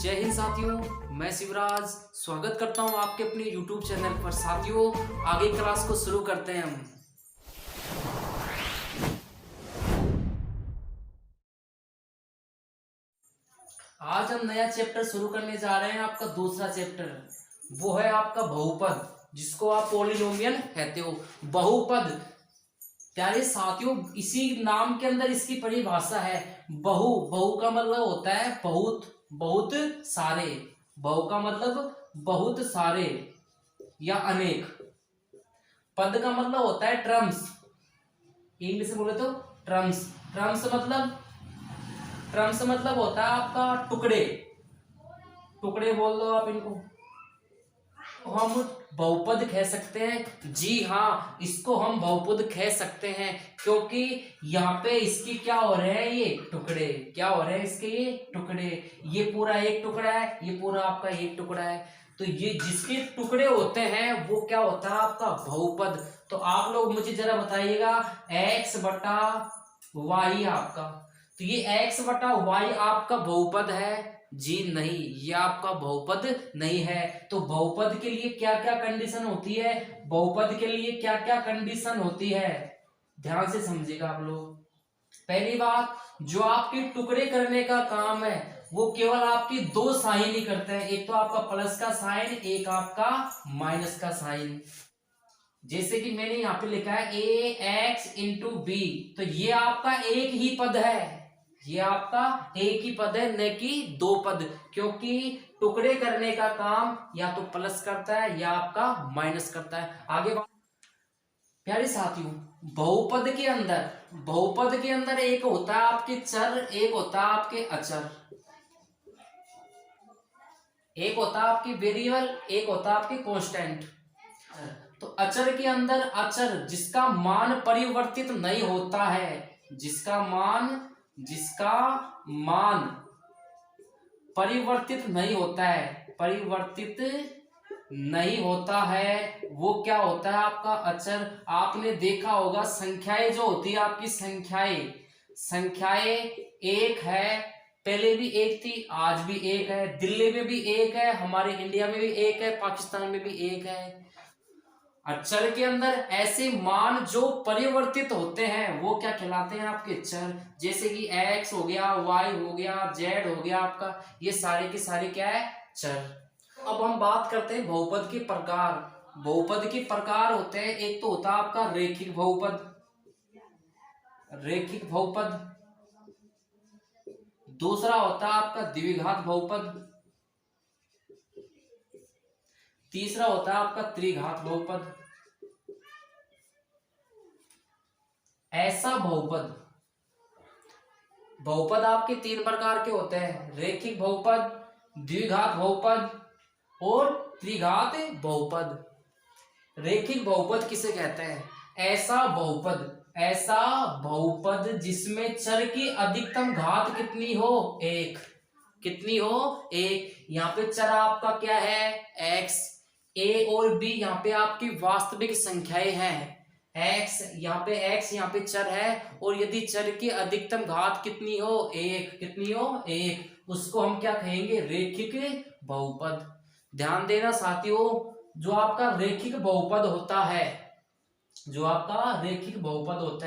जय हिंद साथियों, मैं शिवराज स्वागत करता हूं आपके अपने YouTube चैनल पर। साथियों, आगे क्लास को शुरू करते हैं हम। आज हम नया चैप्टर शुरू करने जा रहे हैं। आपका दूसरा चैप्टर वो है आपका बहुपद, जिसको आप पॉलिनोमियल कहते हो। बहुपद प्यारे साथियों, इसी नाम के अंदर इसकी परिभाषा है। बहु बहु का मतलब होता है बहुत, बहुत सारे। बहु का मतलब बहुत सारे या अनेक। पद का मतलब होता है टर्म्स। इंग्लिश में बोले तो टर्म्स। टर्म्स मतलब होता है आपका टुकड़े। टुकड़े बोल दो आप इनको। हम बहुपद कह सकते हैं। जी हाँ, इसको हम बहुपद कह सकते हैं, क्योंकि यहाँ पे इसकी क्या हो रहे हैं, ये टुकड़े क्या हो रहे हैं, इसके ये टुकड़े। ये पूरा एक टुकड़ा है, ये पूरा आपका एक टुकड़ा है। तो ये जिसके टुकड़े होते हैं वो क्या होता है, आपका बहुपद। तो आप लोग मुझे जरा बताइएगा, x बटा वाई आपका, तो ये x बटा वाई आपका बहुपद है? जी नहीं, ये आपका बहुपद नहीं है। तो बहुपद के लिए क्या क्या कंडीशन होती है, बहुपद के लिए क्या क्या कंडीशन होती है, ध्यान से समझिएगा आप लोग। पहली बात, जो आपके टुकड़े करने का काम है वो केवल आपकी दो साइन ही करते हैं। एक तो आपका प्लस का साइन, एक आपका माइनस का साइन। जैसे कि मैंने यहाँ पे लिखा है ए एक्स इंटू बी, तो ये आपका एक ही पद है। ये आपका एक ही पद है, न कि दो पद, क्योंकि टुकड़े करने का काम या तो प्लस करता है या आपका माइनस करता है। आगे प्यारे साथियों, बहुपद के अंदर एक होता है आपके चर, एक होता है आपके अचर। एक होता है आपकी वेरिएबल, एक होता है आपके कांस्टेंट। तो अचर के अंदर अचर जिसका मान परिवर्तित नहीं होता है, जिसका मान परिवर्तित नहीं होता है, वो क्या होता है आपका अचर। आपने देखा होगा संख्याएं जो होती है आपकी, संख्याएं एक है, पहले भी एक थी, आज भी एक है, दिल्ली में भी एक है, हमारे इंडिया में भी एक है, पाकिस्तान में भी एक है। अचर के अंदर ऐसे मान जो परिवर्तित होते हैं वो क्या कहलाते हैं, आपके चर। जैसे कि x हो गया, y हो गया, z हो गया आपका, ये सारे के सारे क्या है, चर। अब हम बात करते हैं बहुपद के प्रकार। बहुपद के प्रकार होते हैं, एक तो होता है आपका रेखिक बहुपद, दूसरा होता है आपका द्विघात बहुपद, तीसरा होता है आपका त्रिघात बहुपद। ऐसा बहुपद आपके तीन प्रकार के होते हैं, रेखिक बहुपद, द्विघात बहुपद और त्रिघात बहुपद। रेखिक बहुपद किसे कहते हैं? ऐसा बहुपद जिसमें चर की अधिकतम घात कितनी हो, एक। कितनी हो, एक। यहाँ पे चर आपका क्या है, x, a और b यहाँ पे आपकी वास्तविक संख्याएं हैं। x यहाँ पे चर है, और यदि चर की अधिकतम घात कितनी हो, एक। कितनी हो, एक। उसको हम क्या कहेंगे, रेखिक बहुपद। ध्यान देना साथियों, जो आपका रेखिक बहुपद होता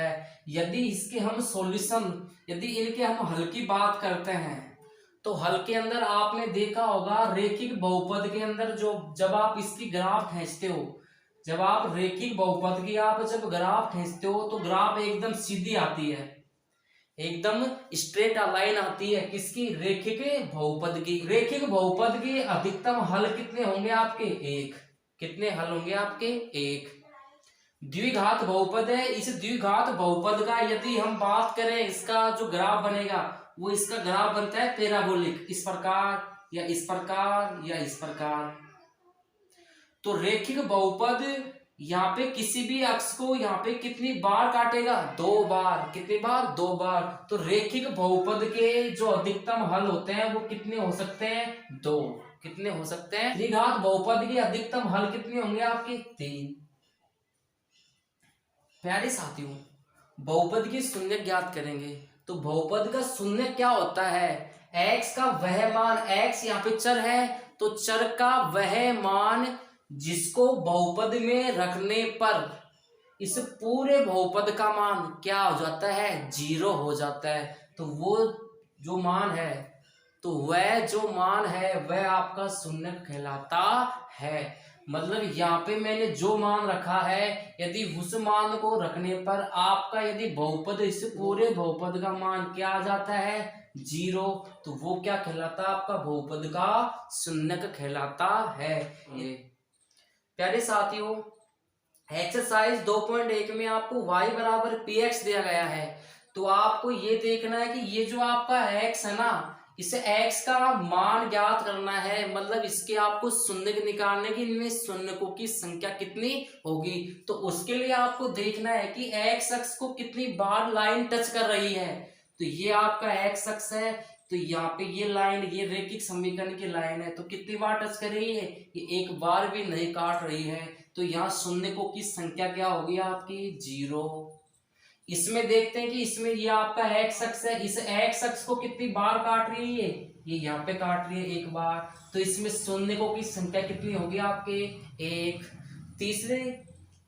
है, यदि इसके हम सॉल्यूशन, यदि इनके हम हल की बात करते हैं, तो हल के अंदर आपने देखा होगा रेखिक बहुपद के अंदर जब आप इसकी ग्राफ खींचते हो, जब आप रेखिक बहुपद की जब ग्राफ खींचते हो तो ग्राफ एकदम सीधी आती है, एकदम स्ट्रेट लाइन आती है। किसकी? रेखिक बहुपद की। रेखिक बहुपद के अधिकतम हल कितने होंगे आपके, एक। कितने हल होंगे आपके, एक। द्विघात बहुपद है, इस द्विघात बहुपद का यदि हम बात करें, इसका जो ग्राफ बनेगा वो इसका ग्राफ बनता है पैराबोलिक, इस प्रकार या इस प्रकार या इस प्रकार। तो रेखिक बहुपद यहाँ पे किसी भी अक्ष को यहाँ पे कितनी बार काटेगा, दो बार। कितनी बार, दो बार। तो रेखिक बहुपद के जो अधिकतम हल होते हैं वो कितने हो सकते हैं, दो। कितने हो सकते हैं? द्विघात बहुपद के अधिकतम हल कितने होंगे आपके, तीन। प्यारे साथियों, बहुपद की शून्य ज्ञात करेंगे। तो बहुपद का शून्य क्या होता है, x का वह मान, x यहाँ पे चर है तो चर का वह मान जिसको बहुपद में रखने पर इस पूरे बहुपद का मान क्या हो जाता है, 0 हो जाता है। तो वो जो मान है, तो वह जो मान है वह आपका शून्य कहलाता है। मतलब यहाँ पे मैंने जो मान रखा है, यदि उस मान को रखने पर आपका यदि बहुपद, इस पूरे बहुपद का मान क्या आ जाता है, 0, तो वो क्या कहलाता है, आपका बहुपद का शून्यक कहलाता है। ये प्यारे साथियों, एक्सरसाइज 2.1 में आपको y बराबर px दिया गया है। तो आपको ये देखना है कि ये जो आपका x है ना, इसे x का मान ज्ञात करना है। मतलब इसके आपको शून्य निकालने की, इनमें शून्यकों की संख्या कितनी होगी। तो उसके लिए आपको देखना है कि x अक्ष को कितनी बार लाइन टच कर रही है। तो ये आपका x अक्ष है, तो यहाँ पे ये लाइन, ये रैखिक समीकरण की लाइन है, तो कितनी बार टच कर रही है, ये एक बार भी नहीं काट रही है। तो यहाँ शून्यकों की संख्या क्या होगी आपकी, 0। इसमें देखते हैं कि इसमें ये आपका x अक्ष है, इस x अक्ष को कितनी बार काट रही है, ये यहाँ पे काट रही है एक बार। तो इसमें शून्यकों की संख्या कितनी होगी आपके, 1।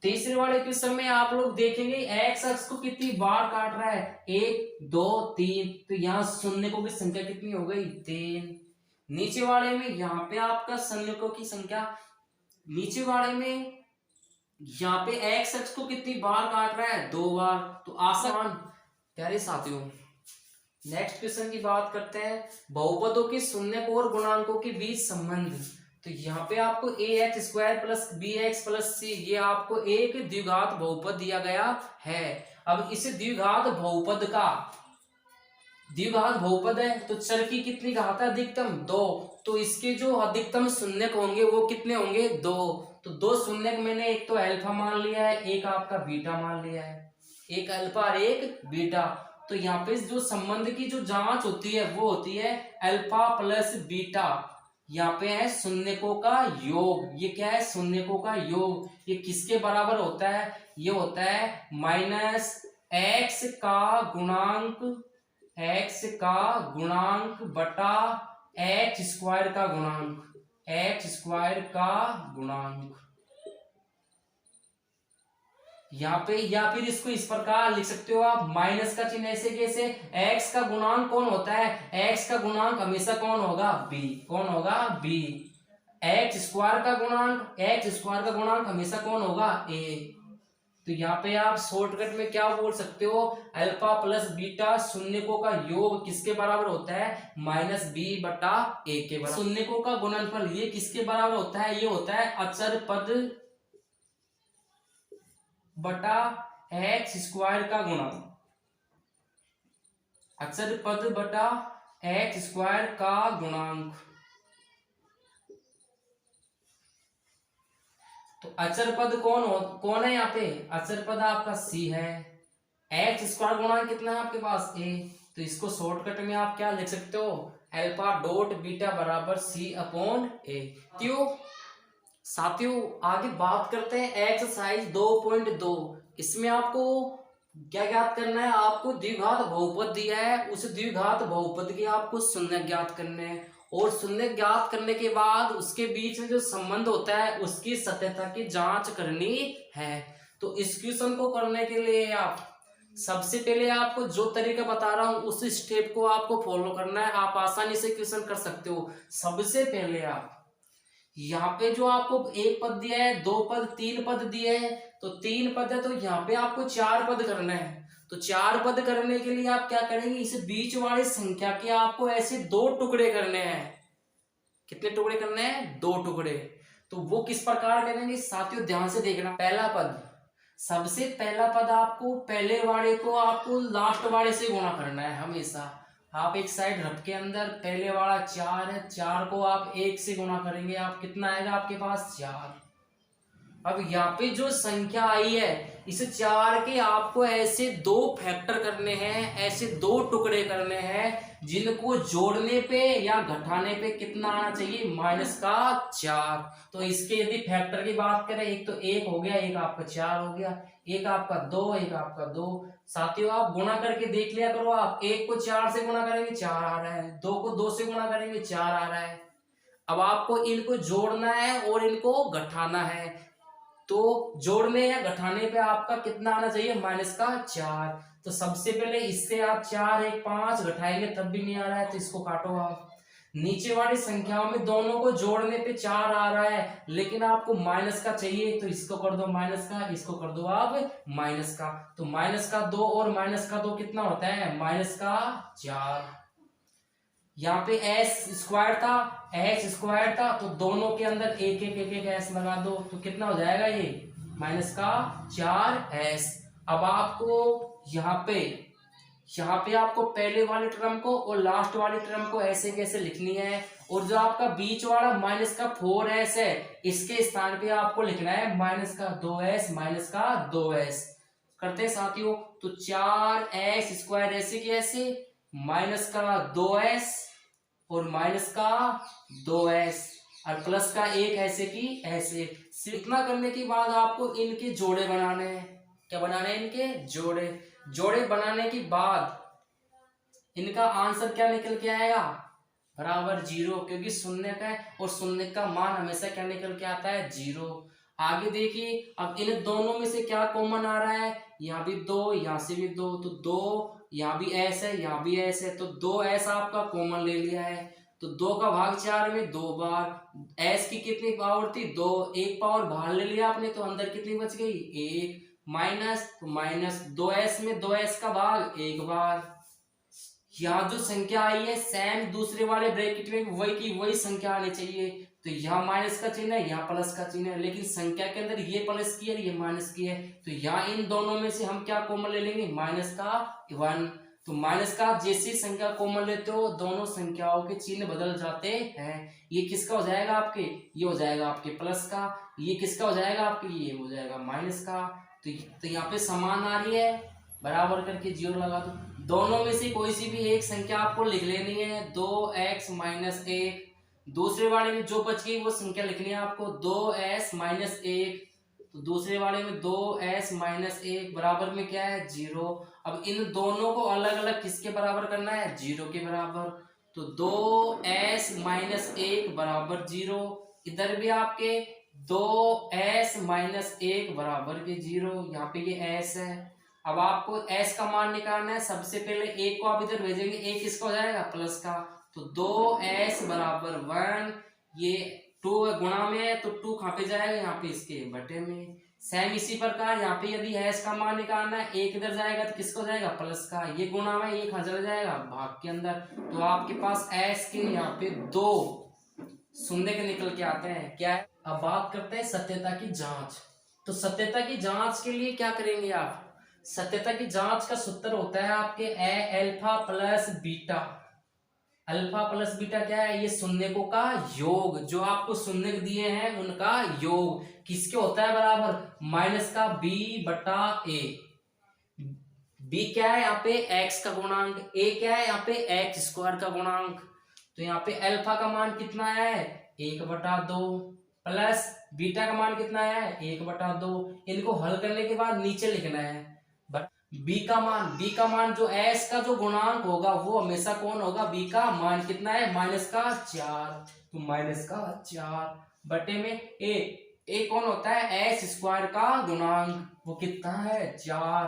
तीसरे वाले क्वेश्चन में आप लोग देखेंगे x अक्ष को कितनी बार काट रहा है, 1 2 3, तो यहाँ शून्यकों की संख्या कितनी हो गई, 3। नीचे वाले में यहाँ पे आपका शून्यकों की संख्या, नीचे वाले में यहाँ पे x अक्ष को कितनी बार काट रहा है, 2 बार। तो आसान। प्यारे साथियों, नेक्स्ट क्वेश्चन की बात करते हैं, बहुपदों के शून्यक और गुणांकों के बीच संबंध। तो यहाँ पे आपको ax square plus bx plus c, ये आपको एक द्विघात बहुपद दिया गया है। अब इस द्विघात बहुपद है, तो चर की कितनी घात है, अधिकतम 2। तो इसके जो अधिकतम शून्यक होंगे वो कितने होंगे, 2। तो 2 शून्यक मैंने एक तो अल्फा मान लिया है, एक आपका बीटा मान लिया है, एक अल्फा और एक बीटा। तो यहाँ पे जो संबंध की जो जांच होती है वो होती है अल्फा प्लस बीटा। यहाँ पे है शून्यकों का योग। ये क्या है, शून्यकों का योग। ये किसके बराबर होता है, ये होता है -x का गुणांक बटा x स्क्वायर का गुणांक, यहाँ पे, या फिर इसको इस प्रकार लिख सकते हो आप, माइनस का चिन्ह ऐसे कैसे, x का गुणांक कौन होता है, x का गुणांक हमेशा कौन होगा, b। x स्क्वायर का गुणांक हमेशा कौन होगा, a। तो यहाँ पे आप शॉर्टकट में क्या बोल सकते हो, अल्फा प्लस बीटा शून्यकों का योग किसके बराबर होता है, -b बटा a के बराबर। शून्यकों का गुणनफल ये किसके बराबर होता है, ये होता है अचर पद बटा x स्क्वायर का गुणांक, अचर पद बटा x स्क्वायर का गुणांक। तो अचर पद कौन है यहाँ पे, अचर पद आपका c है, x स्क्वायर गुणांक कितना है आपके पास, a। तो इसको शॉर्टकट में आप क्या लिख सकते हो, अल्फा डॉट बीटा बराबर c अपॉन a। क्यों साथियों, आगे बात करते हैं एक्सरसाइज 2.2। इसमें आपको क्या ज्ञात करना है, आपको द्विघात बहुपद दिया है, उस द्विघात बहुपद के आपको शून्य ज्ञात करने हैं, और शून्य ज्ञात करने के बाद उसके बीच में जो संबंध होता है उसकी सत्यता की जांच करनी है। तो इस क्वेश्चन को करने के लिए आप सबसे पहले आपको जो तरीका बता रहा हूं उस स्टेप को आपको फॉलो करना है, आप आसानी से क्वेश्चन कर सकते हो। सबसे पहले आप यहाँ पे जो आपको एक पद दिया है, 2 पद, 3 पद दिए हैं, तो 3 पद है तो यहाँ पे आपको 4 पद करना है। तो 4 पद करने के लिए आप क्या करेंगे, इस बीच वाली संख्या के आपको ऐसे 2 टुकड़े करने हैं। कितने टुकड़े करने हैं, 2 टुकड़े। तो वो किस प्रकार करेंगे साथियों, ध्यान से देखना। पहला पद, सबसे पहला पद आपको पहले वाले को आपको लास्ट वाले से गुणा करना है हमेशा। आप एक साइड रफ के अंदर पहले वाला 4 है, 4 को आप 1 से गुणा करेंगे, आप कितना आएगा आपके पास, 4। अब यहाँ पे जो संख्या आई है इस 4 के आपको ऐसे 2 फैक्टर करने हैं, ऐसे 2 टुकड़े करने हैं जिनको जोड़ने पे या घटाने पे कितना आना चाहिए, -4। तो इसके यदि फैक्टर की बात करें, एक तो 1 हो गया, एक आपका 4 हो गया, एक आपका 2, एक आपका 2। साथियों आप गुणा करके देख लिया करो, आप 1 को 4 से गुणा करेंगे 4 आ रहा है, 2 को 2 से गुणा करेंगे 4 आ रहा है। अब आपको इनको जोड़ना है और इनको घटाना है, तो जोड़ने या घटाने पे आपका कितना आना चाहिए, -4। तो सबसे पहले इससे आप 4 1 5 घटाएंगे तब भी नहीं आ रहा है, तो इसको काटो आप। नीचे वाली संख्याओं में दोनों को जोड़ने पे 4 आ रहा है, लेकिन आपको माइनस का चाहिए, तो इसको कर दो माइनस का, इसको कर दो आप माइनस का। तो -2 और -2 कितना होता है, -4। यहाँ पे x² था, तो दोनों के अंदर एक एक s लगा दो, तो कितना हो जाएगा ये, -4s। अब आपको यहाँ पे आपको पहले वाले टर्म को और लास्ट वाले टर्म को ऐसे कैसे लिखनी है, और जो आपका बीच वाला -4s है इसके स्थान पे आपको लिखना है -2s करते हैं साथियों। तो 4x² ऐसे की ऐसे, -2s और -2s और प्लस का 1 ऐसे की ऐसे। इतना करने के बाद आपको इनके जोड़े बनाने हैं। क्या बनाने हैं, इनके जोड़े बनाने के बाद इनका आंसर क्या निकल के आएगा, =0, क्योंकि शून्य का है और शून्य का मान हमेशा क्या निकल के आता है, 0। आगे देखिए, अब इन दोनों में से क्या कॉमन आ रहा है, यहाँ भी 2, यहाँ से भी 2, तो 2 यहाँ भी s है, यहाँ भी s है, तो 2s आपका कॉमन ले लिया है। तो 2 का भाग 4 में 2 बार, s की कितनी पावर थी, 2, 1 पावर बाहर ले लिया आपने, तो अंदर कितनी बच गई, 1, माइनस, तो -2s में 2s का भाग 1 बार। यहाँ जो संख्या आई है सेम दूसरे वाले ब्रैकेट में वही की वही संख्या आनी चाहिए, तो यहाँ माइनस का चिन्ह है, यहाँ प्लस का चिन्ह है, लेकिन संख्या के अंदर ये प्लस की है, ये माइनस की है, तो यहाँ इन दोनों में से हम क्या कॉमन ले लेंगे, -1। तो माइनस का जैसी संख्या कॉमन लेते हो दोनों संख्याओं के चिन्ह बदल जाते हैं। ये किसका हो जाएगा आपके, ये हो जाएगा आपके प्लस का, ये किसका हो जाएगा आपके, ये हो जाएगा माइनस का। तो यहाँ पे समान आ रही है, बराबर करके 0 लगा दो। दोनों में से कोई सी भी एक संख्या आपको लिख लेनी है, 2x - 1। दूसरे वाले में जो बच गई वो संख्या लिखनी है आपको, 2s - 1। तो दूसरे वाले में 2s - 1 बराबर में क्या है, 0। अब इन दोनों को अलग अलग किसके बराबर करना है, 0 के बराबर। तो 2s - 1 बराबर 0, इधर भी आपके 2s - 1 बराबर के 0, यहाँ पे ये s है। अब आपको s का मान निकालना है, सबसे पहले 1 को आप इधर भेजेंगे, 1 किसका हो जाएगा, प्लस का, तो 2s बराबर 1। ये 2 गुणा में है तो 2 कहाँ पे जाएगा, यहाँ पे इसके बटे में। सेम इसी प्रकार यहाँ पे यदि s का मान निकालना है, 1 इधर जाएगा तो किसको जाएगा, प्लस का, ये गुणा में 1 चला जाएगा भाग के अंदर, तो आपके पास s के यहाँ पे 2 शून्य के निकल के आते हैं। क्या है, अब बात करते हैं सत्यता की जांच। तो सत्यता की जांच के लिए क्या करेंगे आप, सत्यता की जांच का सूत्र होता है आपके alpha plus beta. Alpha plus beta क्या है, ये शून्यकों का योग, जो आपको शून्य दिए हैं उनका योग किसके होता है, बराबर -b/a। b क्या है यहाँ पे, x का गुणांक, a क्या है यहाँ पे, x² का गुणांक। तो यहाँ पे अल्फा का मान कितना आया है, 1/2, प्लस बीटा का मान कितना आया है, 1/2। इनको हल करने के बाद नीचे लिखना है b का मान जो s का जो गुणांक होगा वो हमेशा कौन होगा, b का मान कितना है, -4। तो -4 बटे में a कौन होता है, s² का गुणांक, वो कितना है, 4।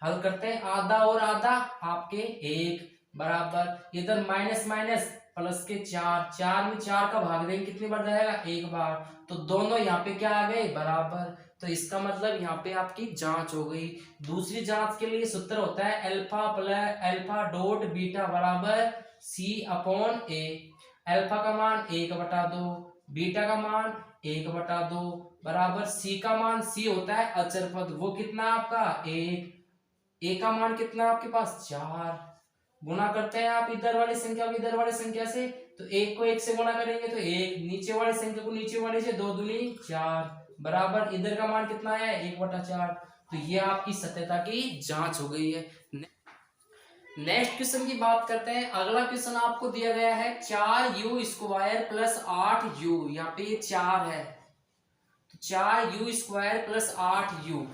हल करते हैं, आधा और आधा आपके 1 बराबर, इधर माइनस माइनस प्लस के 4 में 4 का भाग देंगे कितनी बार जाएगा, 1 बार। तो दोनों यहाँ पे क्या आ गए, बराबर। तो इसका मतलब यहाँ पे आपकी जांच हो गई। दूसरी जांच के लिए सूत्र होता है अल्फा डॉट बीटा बराबर c/a। अल्फा का मान 1/2, बीटा का मान 1/2 बराबर c का मान, c होता है अचर पद, वो कितना आपका 1, a का मान कितना आपके पास 4। गुणा करते हैं आप इधर वाली संख्या को इधर वाली संख्या से, तो 1 को 1 से गुणा करेंगे तो 1, नीचे वाली संख्या को नीचे वाले से 2 दूनी 4 बराबर इधर का मान कितना है 1/4। तो ये आपकी सत्यता की जांच हो गई है। नेक्स्ट क्वेश्चन की बात करते हैं। अगला क्वेश्चन आपको दिया गया है 4u² प्लस 8u। यहाँ पे ये 4 है, तो 4u² प्लस 8u।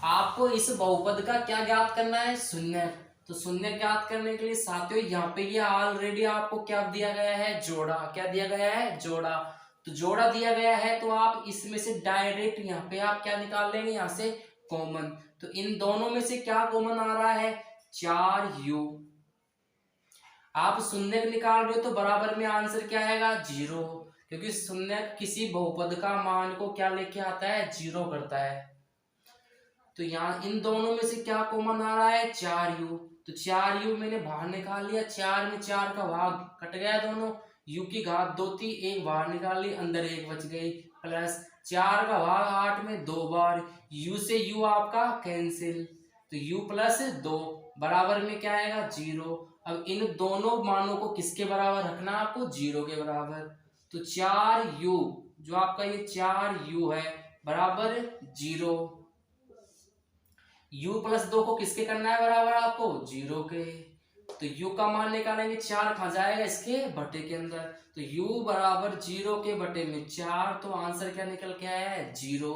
आपको इस बहुपद का क्या ज्ञात करना है, शून्य। तो शून्य ज्ञात करने के लिए साथियों यहाँ पे ये ऑलरेडी आपको क्या दिया गया है, जोड़ा। क्या दिया गया है, जोड़ा। तो जोड़ा दिया गया है तो आप इसमें से डायरेक्ट यहाँ पे आप क्या निकाल लेंगे, यहाँ से कॉमन। तो इन दोनों में से क्या कॉमन आ रहा है, 4u। आप शून्य निकाल रहे हो तो बराबर में आंसर क्या आएगा, 0, क्योंकि शून्य किसी बहुपद का मान को क्या लेके आता है, 0 करता है। तो यहाँ इन दोनों में से क्या कॉमन आ रहा है, 4u। तो 4u मैंने बाहर निकाल लिया, 4 में 4 का भाग कट गया दोनों, u की घात 2 थी, एक बाहर निकाल ली, अंदर एक बच गई, प्लस 4 का भाग 8 में 2 बार, u से u आपका कैंसिल, तो u प्लस 2 बराबर में क्या आएगा, 0। अब इन दोनों मानों को किसके बराबर रखना है आपको, 0 के बराबर। तो 4u जो आपका ये 4u है बराबर 0। u प्लस 2 को किसके करना है बराबर आपको, 0 के। तो u का मान निकालेंगे, 4 कहाँ जाएगा, इसके बटे के अंदर। तो u बराबर 0 के बटे में 4, तो आंसर क्या निकल के आया है, 0।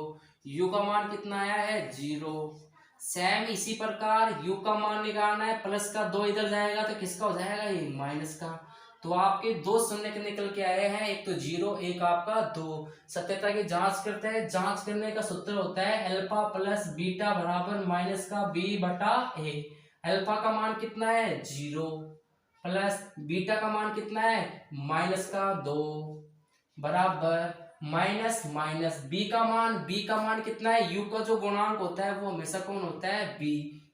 u का मान कितना आया है, 0। सेम इसी प्रकार u का मान निकालना है, प्लस का 2 इधर जाएगा तो किसका हो जाएगा, ये माइनस का। तो आपके दो शून्य के निकल के आए हैं, एक तो 0, एक आपका 2। सत्यता की जांच करते हैं। जांच करने का सूत्र होता है अल्फा प्लस बीटा बराबर माइनस का b/a। अल्फा का मान कितना है, 0, प्लस बीटा का मान कितना है, माइनस का 2, बराबर माइनस माइनस b का मान कितना है, u का जो गुणांक होता है वो हमेशा कौन होता है, b।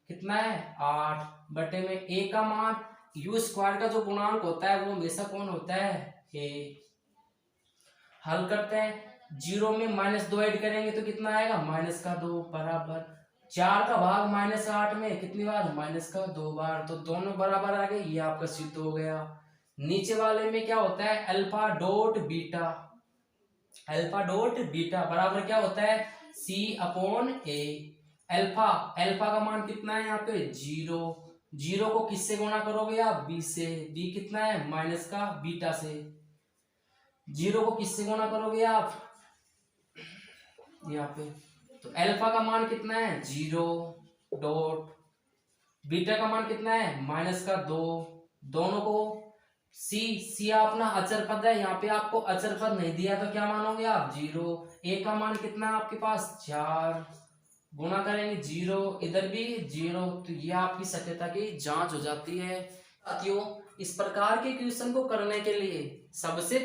कितना है, 8 बटे में a का मान, u² का जो गुणांक होता है वो हमेशा कौन होता है, a। हल करते हैं, 0 में -2 ऐड करेंगे तो कितना आएगा, माइनस का 2, बराबर 4 का भाग -8 में कितनी बार, माइनस का 2 बार। तो दोनों बराबर आ गए, ये आपका सिद्ध हो गया। नीचे वाले में क्या होता है, alpha dot beta. Alpha dot beta बराबर क्या होता है, c/a। अल्फा अल्फा का मान कितना है यहाँ पे, 0। 0 को किससे गुणा करोगे आप, b से। b कितना है, माइनस का बीटा से। 0 को किससे गुणा करोगे आप, यहाँ पे। तो अल्फा का मान कितना है, 0 डॉट, बीटा का मान कितना है, माइनस का 2। दोनों को सी अपना अचर पद है, यहाँ पे आपको अचर पद नहीं दिया तो क्या मानोगे आप, 0। ए का मान कितना है आपके पास, 4, गुणा करेंगे 0, इधर भी 0। तो ये आपकी सत्यता की जांच हो जाती है। साथियों इस प्रकार के क्वेश्चन को करने के लिए सबसे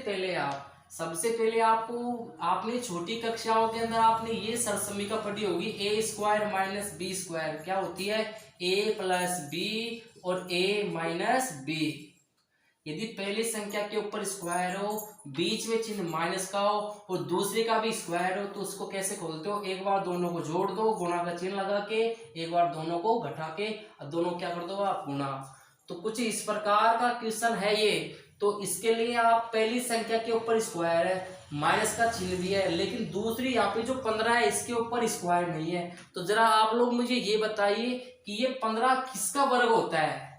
पहले आपको, आपने छोटी कक्षाओं के अंदर आपने ये सरसमीका पढ़ी होगी, a² माइनस b²। क्या होती है, a प्लस b और a माइनस b। यदि पहली संख्या के ऊपर स्क्वायर हो, बीच में चिन्ह माइनस का हो और दूसरे का भी स्क्वायर हो, तो उसको कैसे खोलते हो, एक बार दोनों को जोड़ दो गुणा का चिन्ह लगा के, एक बार दोनों को घटा के, और दोनों क्या कर दो आप, गुणा। तो कुछ इस प्रकार का क्वेश्चन है ये। तो इसके लिए आप पहली संख्या के ऊपर स्क्वायर है, माइनस का चिन्ह भी है, लेकिन दूसरी यहाँ पे जो 15 है इसके ऊपर स्क्वायर नहीं है। तो जरा आप लोग मुझे ये बताइए कि ये 15 किसका वर्ग होता है,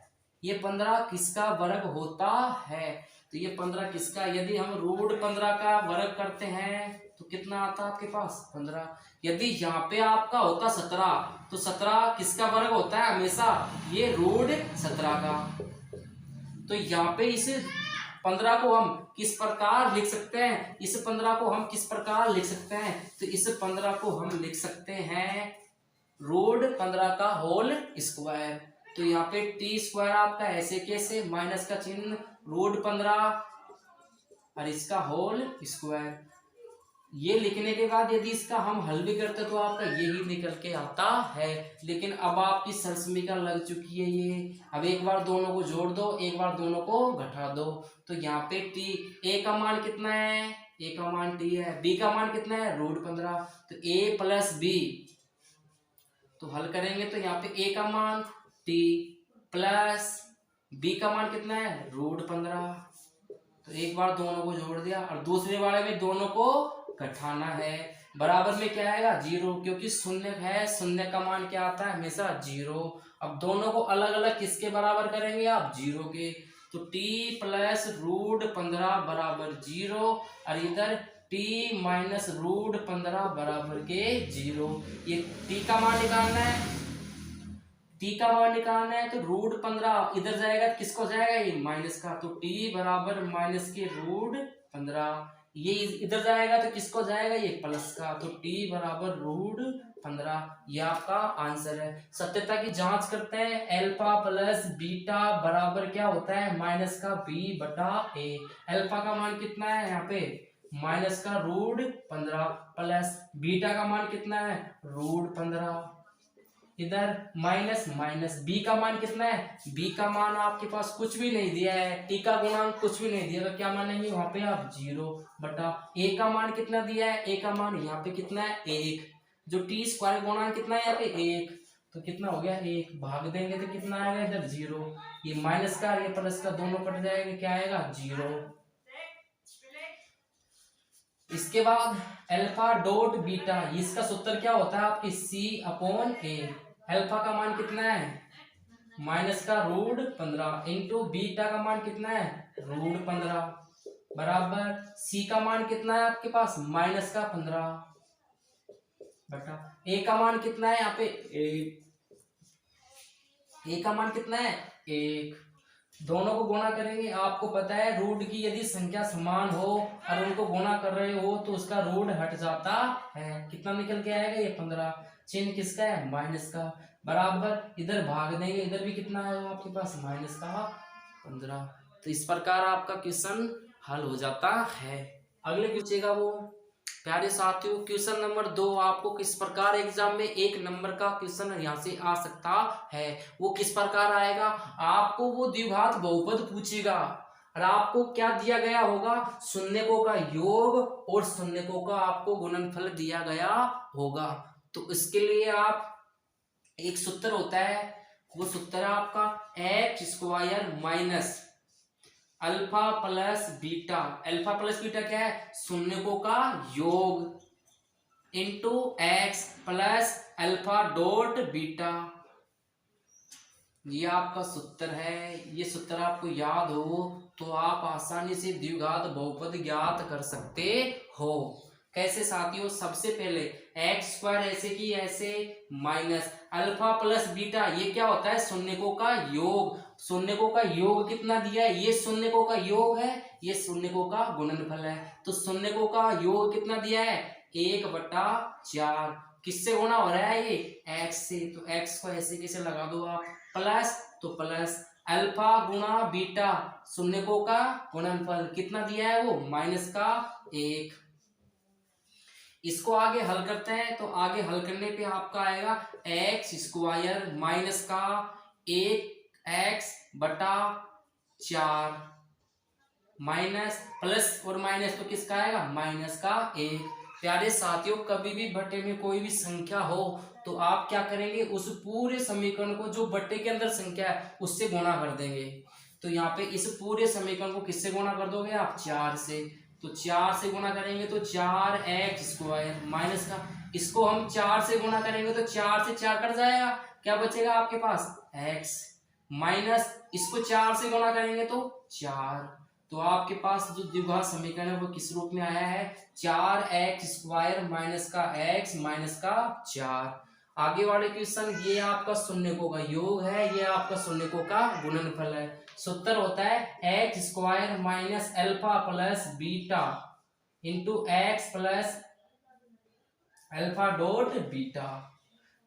ये 15 किसका वर्ग होता है। तो ये 15 किसका, यदि हम √15 का वर्ग करते हैं तो कितना आता है आपके पास, 15। यदि यहाँ पे आपका होता 17, तो 17 किसका वर्ग होता है हमेशा, ये √17 का। तो यहाँ पे इस 15 को हम किस प्रकार लिख सकते हैं, इस 15 को हम किस प्रकार लिख सकते हैं, तो इस 15 को हम लिख सकते हैं √15 का होल स्क्वायर। तो यहाँ पे t² आपका ऐसे कैसे, माइनस का चिन्ह, √15 और इसका होल स्क्वायर। ये लिखने के बाद यदि इसका हम हल भी करते तो आपका यही निकल के आता है। लेकिन अब आपकी सरसमीका लग चुकी है ये। अब एक बार दोनों को जोड़ दो, एक बार दोनों को घटा दो। तो यहाँ पे a का मान कितना है, a का मान t है, b का मान कितना है, √15। तो a प्लस b, तो हल करेंगे तो यहाँ पे a का मान t प्लस b का मान कितना है, √15। तो एक बार दोनों को जोड़ दिया और दूसरे वाले में दोनों को घटाना है। बराबर में क्या आएगा 0, क्योंकि शून्य है, शून्य का मान क्या आता है हमेशा 0। अब दोनों को अलग अलग किसके बराबर करेंगे आप 0 के, तो t प्लस रूट 15 बराबर 0 और इधर t माइनस रूट 15 बराबर के 0। ये t का मान निकालना है, t का मान निकालना है तो रूट 15 इधर जाएगा, किसको जाएगा ये माइनस का, तो t बराबर माइनस के रूट 15, ये इधर जाएगा तो किसको जाएगा ये प्लस का, तो t बराबर रूट 15। ये आपका आंसर है। सत्यता की जांच करते हैं, अल्फा प्लस बीटा बराबर क्या होता है माइनस का b बटा a। अल्फा का मान कितना है यहाँ पे माइनस का रूट 15 प्लस बीटा का मान कितना है रूट 15, इधर माइनस माइनस बी का मान कितना है, बी का मान आपके पास कुछ भी नहीं दिया है, टी का गुणांक कुछ भी नहीं दिया तो क्या मानेंगे वहां पे आप 0 बटा ए का मान कितना दिया है, ए का मान यहाँ पे कितना है 1, जो टी स्क्वायर गुणांक कितना है यहाँ पे 1, तो कितना हो गया 1, भाग देंगे तो कितना आएगा इधर 0, ये माइनस का ये प्लस का दोनों कट जाएंगे, क्या आएगा 0। इसके बाद अल्फा डॉट बीटा, इसका सूत्र क्या होता है आपकी c अपॉन ए। अल्फा का मान कितना है माइनस का रूट 15 इंटू बीटा का मान कितना है रूट 15 बराबर c का मान कितना है आपके पास माइनस का 15 बटा a का मान कितना है यहाँ पे 1, a का मान कितना है 1, दोनों को गुणा करेंगे। आपको पता है रूट की यदि संख्या समान हो और उनको गुणा कर रहे हो तो उसका रूट हट जाता है, कितना निकल के आएगा ये 15, चिन्ह किसका है माइनस का, बराबर इधर भाग देंगे, इधर भी कितना है आपके पास माइनस का 15। तो इस प्रकार आपका क्वेश्चन हल हो जाता है। अगले पूछेगा वो प्यारे साथियों क्वेश्चन नंबर 2 आपको किस प्रकार एग्जाम में 1 नंबर का क्वेश्चन यहाँ से आ सकता है, वो किस प्रकार आएगा, आपको वो द्विघात बहुपद पूछेगा और आपको क्या दिया गया होगा शून्यकों का योग और शून्यकों का आपको गुणनफल दिया गया होगा। तो इसके लिए आप एक सूत्र होता है, वो सूत्र है आपका x square minus alpha plus beta, alpha plus beta क्या है शून्यकों का योग into x plus alpha dot beta, ये आपका सूत्र है। ये सूत्र आपको याद हो तो आप आसानी से द्विघात बहुपद ज्ञात कर सकते हो। कैसे साथियों, सबसे पहले एक्स स्क्वायर ऐसे की ऐसे माइनस अल्फा प्लस बीटा, ये क्या होता है शून्यकों का योग, शून्यकों का योग कितना दिया है, ये शून्यकों का योग है, ये शून्यकों का गुणनफल है, तो शून्यकों का योग कितना दिया है 1/4, किससे गुणा हो रहा है ये एक्स से, तो एक्स को ऐसे कैसे लगा दो आप प्लस, तो प्लस अल्फा गुणा बीटा शून्यकों का गुणनफल कितना दिया है वो माइनस का 1। इसको आगे हल करते हैं तो आगे हल करने पे आपका आएगा एक्स स्क्वायर माइनस का 1x/4 माइनस प्लस और माइनस तो किसका आएगा माइनस का 1। प्यारे साथियों कभी भी बट्टे में कोई भी संख्या हो तो आप क्या करेंगे उस पूरे समीकरण को जो बट्टे के अंदर संख्या है उससे गुणा कर देंगे। तो यहाँ पे इस पूरे समीकरण को किससे गुणा कर दोगे आप 4 से, तो 4 से गुणा करेंगे तो 4x² माइनस का, इसको हम 4 से गुणा करेंगे तो 4 से 4 कट जाएगा, क्या बचेगा आपके पास x माइनस इसको 4 से गुणा करेंगे तो 4, तो आपके पास जो द्विघात समीकरण है वो किस रूप में आया है 4x² माइनस का x माइनस का 4। आगे वाले क्वेश्चन ये आपका शून्यकों का योग है, ये आपका शून्यकों का गुणनफल है। सूत्र होता है x² minus alpha plus beta into x plus alpha dot beta,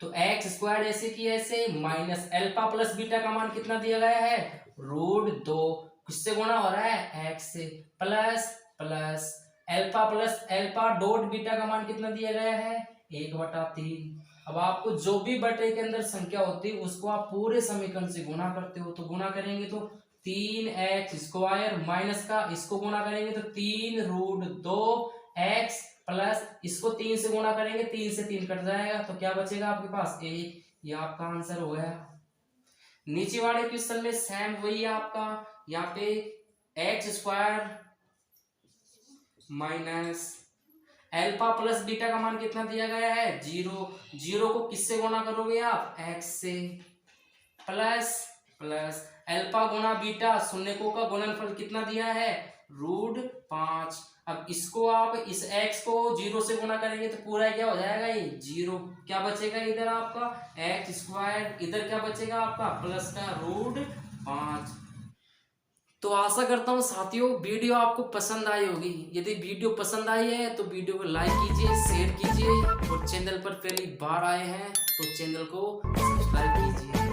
तो x² ऐसे की ऐसे माइनस अल्फा प्लस बीटा का मान कितना दिया गया है √2, किससे गुणा हो रहा है x से, plus plus alpha plus alpha dot beta का मान कितना दिया गया है 1/3। अब आपको जो भी बटे के अंदर संख्या होती है उसको आप पूरे समीकरण से गुणा करते हो, तो गुणा करेंगे तो 3x² माइनस का इसको गुणा करेंगे तो 3√2x प्लस इसको 3 से गुणा करेंगे 3 से 3 कट जाएगा, तो क्या बचेगा आपके पास 1, ये आपका आंसर हो गया। नीचे वाले क्वेश्चन में सेम वही है आपका, यहाँ पे x² minus alpha plus beta का मान कितना दिया गया है 0। 0 को किससे गुणा करोगे आप x से, प्लस प्लस अल्फा गुणा बीटा शून्यकों का गुणनफल कितना दिया है √5। अब इसको आप इस x को 0 से गुणा करेंगे तो पूरा क्या हो जाएगा ये 0। क्या बचेगा इधर आपका x², इधर क्या बचेगा आपका प्लस का √5। तो आशा करता हूँ साथियों वीडियो आपको पसंद आई होगी। यदि वीडियो पसंद आई है तो वीडियो को लाइक कीजिए, शेयर कीजिए और चैनल पर पहली बार आए हैं तो चैनल को सब्सक्राइब कीजिए।